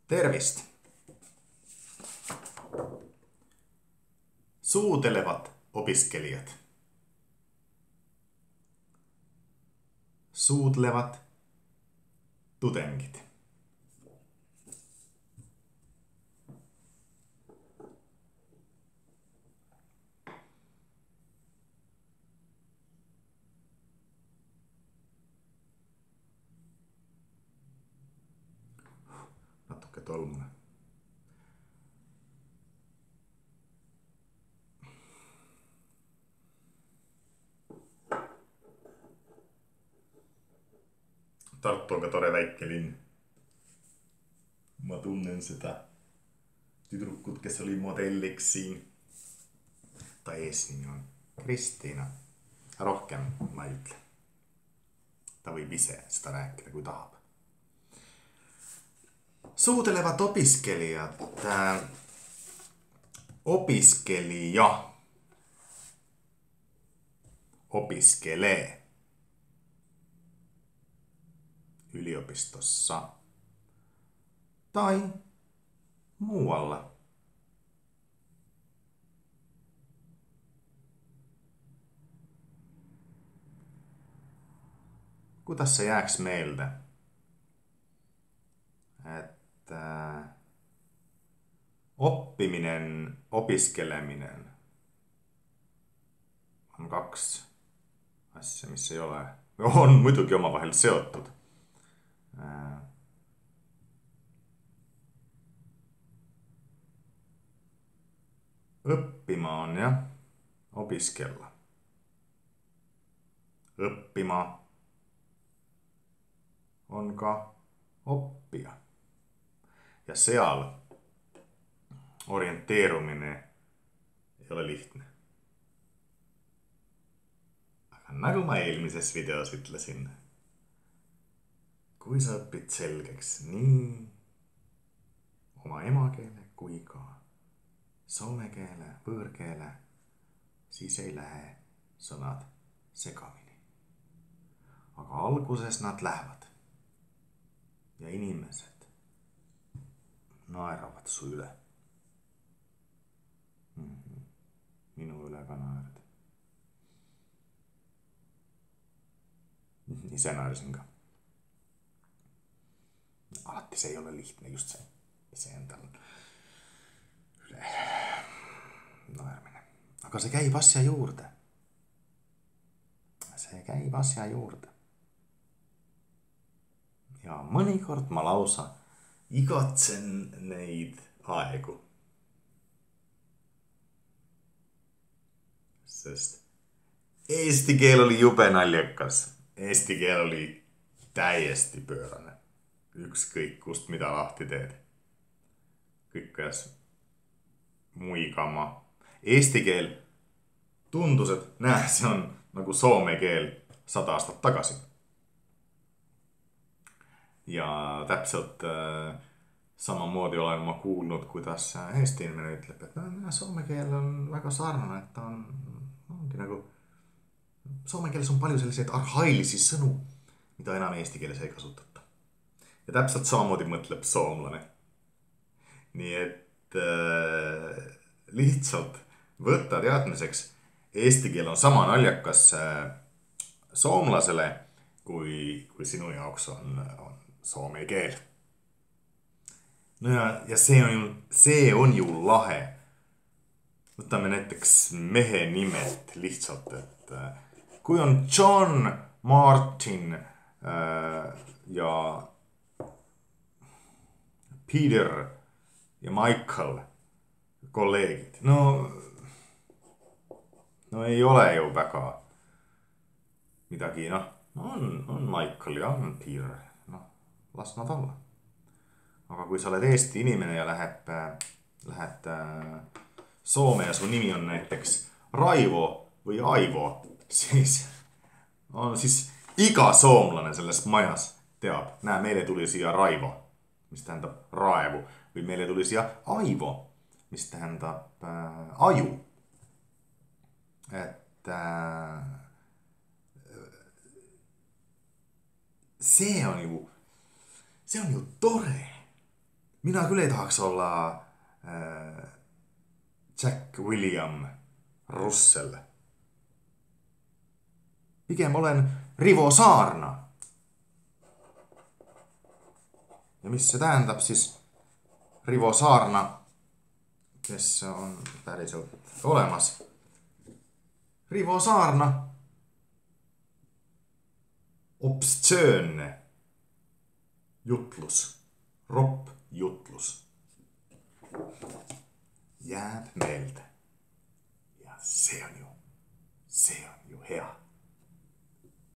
Tervist! Suutelevat opiskelijat. Suutlevat tudengit. Natuke tolmunen. Tartu on ka tore väike linn. Ma tunnen seda tüdrukut, kes oli modelliks siin. Ta eesnimi on Kristiina. Rohkem ma ei ütle. Ta võib ise seda rääkida, kui tahab. Suutelevat opiskelijat. Opiskelija. Opiskelee. Yliopistossa tai muualla. Kuidas se jääks meelde, että oppiminen, opiskeleminen on kaksi asja, missä ei ole, on muidugi omavahel seotud. Õppimaan ja opiskella. Õppima on ka oppia. Ja seal orienteeruminen ei ole lihtne. Aga nagu ma eelmises videos ütlesin, kui sa õpid selgeks nii oma emakeele kui ka soome keele, võõrkeele, siis ei lähe sõnad segamini. Aga alguses nad lähevad. Ja inimesed naeravad su üle. Minu üle ka naerad. Ise naersin ka. Alati see ei ole lihtne, just see endal üle naermine. Aga see käib asja juurde. See käib asja juurde. Ja mõnikord ma lausa igatsen neid aegu. Sest eesti keel oli jube naljakas. Eesti keel oli täiesti pöörane. Ükskõik kust mida lahti teed. Kõik ajas muigama. Eesti keel tundus, et see on nagu soome keel 100 aastat tagasi. Ja täpselt samamoodi olen ma kuulnud, kuidas eesti inimene ütleb, et soome keel on väga sarnane, et ta ongi nagu soome keeles on palju selliseid arhailisi sõnu, mida enam eesti keeles ei kasutata. Ja täpselt samamoodi mõtleb soomlane. Nii et lihtsalt võtta teadmiseks, eesti keel on sama naljakas soomlasele, kui sinu jaoks on soome keel. No ja see on ju lahe. Võtame näiteks mehe nimet lihtsalt, et kui on John, Martin ja Peter ja Michael kolleegid. No ei ole ju väga midagi, on Michael ja on Peter. Las nad olla. Aga kui sa oled eesti inimene ja lähed Soome ja su nimi on näiteks Raivo või Aivo, siis iga soomlane selles majas teab, meile tuli siia Raivo, mis tähendab raevu, või meile tuli siia Aivo, mis tähendab aju. Et see on ju tore. Minä kyllä ei tahaks olla Jack William Russell. Pikem olen Rivo Saarna. Ja mis see tähendab siis Rivo Saarna, kes on päriselt olemas. Rivo Saarna. Obstsöönne jutlus. Ropp jutlus. Jääb meelde. Ja se on ju hea.